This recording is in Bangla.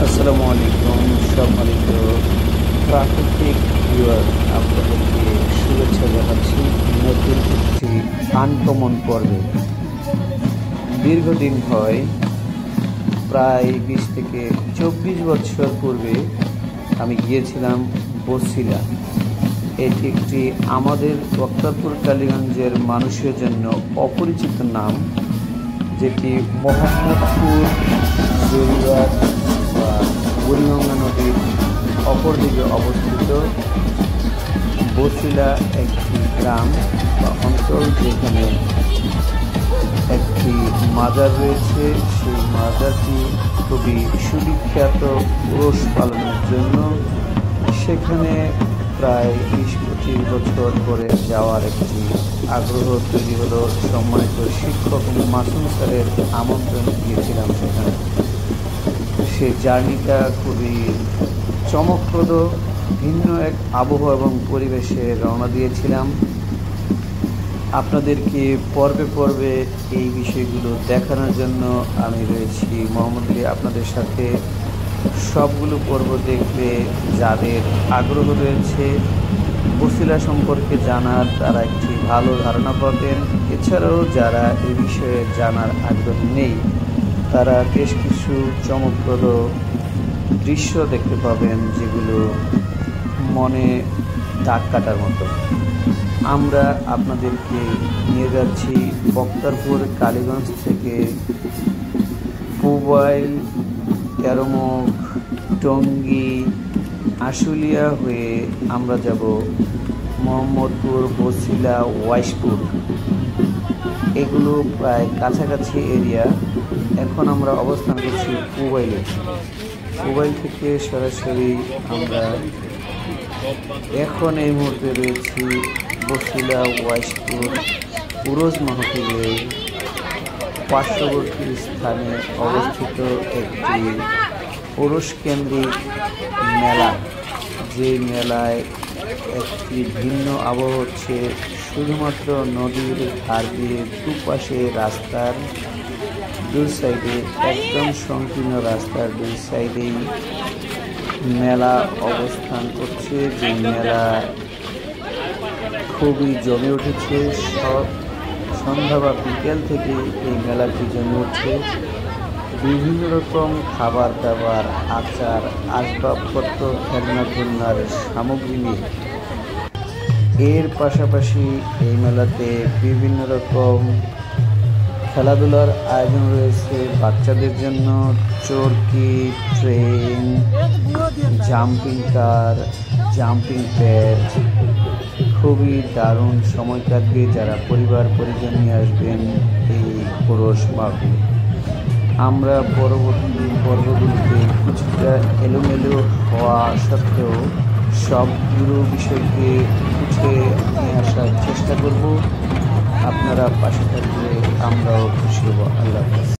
আসসালামু আলাইকুম সম্মানিত প্রাকৃতিক ভিউয়ার, আপনাদেরকে শুভেচ্ছা জানাচ্ছি নতুন একটি আনকমন পর্বে। দীর্ঘদিন হয়, প্রায় 20 থেকে 24 বছর পূর্বে আমি গিয়েছিলাম বছিলা। এটি একটি আমাদের বক্তারপুর কালীগঞ্জের মানুষের জন্য অপরিচিত নাম, যেটি মোহাম্মদপুর জরিয়ার বা বুড়িগঙ্গা নদীর অপর দিকে অবস্থিত। বছিলা একটি গ্রাম বা অঞ্চল, যেখানে একটি মাজার রয়েছে। সেই মাজারটি খুবই সুবিখ্যাত পুরুষ পালনের জন্য। সেখানে প্রায় 20-25 বছর পরে যাওয়ার একটি আগ্রহ তৈরি হলো। সম্মানিত শিক্ষক মাসুম স্যারের আমন্ত্রণ দিয়েছিলাম সেখানে। সেই জার্নিটা খুবই চমকপ্রদ, ভিন্ন এক আবহাওয়া এবং পরিবেশে রওনা দিয়েছিলাম। আপনাদেরকে পর্বে পর্বে এই বিষয়গুলো দেখানোর জন্য আমি রয়েছি মোহাম্মদ আলী আপনাদের সাথে। সবগুলো পর্ব দেখলে যাদের আগ্রহ রয়েছে বছিলা সম্পর্কে জানার, তারা একটি ভালো ধারণা পাবেন। এছাড়াও যারা এই বিষয়ে জানার আগ্রহ নেই, তারা বেশ কিছু চমকপ্রদ দৃশ্য দেখতে পাবেন, যেগুলো মনে দাগ কাটার মতো। আমরা আপনাদেরকে নিয়ে যাচ্ছি বক্তারপুর কালীগঞ্জ থেকে পুবাইল, তেরোমুখ, টঙ্গী, আশুলিয়া হয়ে আমরা যাব মোহাম্মদপুর, বছিলা, ওয়াইশপুর। এগুলো প্রায় কাছাকাছি এরিয়া। এখন আমরা অবস্থান করছি পুবাইলে। পুবাইল থেকে সরাসরি আমরা এখন এই মুহূর্তে রয়েছি বছিলা ওয়াইশপুর উরুস মাহফিলে পার্শ্ববর্তী স্থানে অবস্থিত একটি পুরুষ কেন্দ্রিক মেলা। যে মেলায় একটি ভিন্ন আবহাওয়া হচ্ছে। শুধুমাত্র নদীর ধার দিয়ে দুপাশে রাস্তার দুই সাইডে, একদম সংকীর্ণ রাস্তার দুই সাইডেই মেলা অবস্থান করছে। যে মেলা খুবই জমে উঠেছে। সব সন্ধ্যা বা বিকেল থেকে এই মেলাটি জমে উঠছে। বিভিন্ন রকম খাবার দাবার, আচার, আসবাবপত্র, খেলনার সামগ্রী নিয়ে। এর পাশাপাশি এই মেলাতে বিভিন্ন রকম খেলাধুলার আয়োজন রয়েছে বাচ্চাদের জন্য। চরকি, ট্রেন, জাম্পিং কার, জাম্পিং প্যাড। খুবই দারুণ সময় কাটবে যারা পরিবার পরিজন নিয়ে আসবেন এই পুরুষ মাহফিলে। আমরা পরবর্তী পর্বগুলোতে কিছুটা এলোমেলো হওয়া সত্ত্বেও সবগুলো বিষয়কে উঠে নিয়ে আসার চেষ্টা করব। আপনারা পাশে থাকলে আমরাও খুশি হব। আল্লাহ হাফেজ।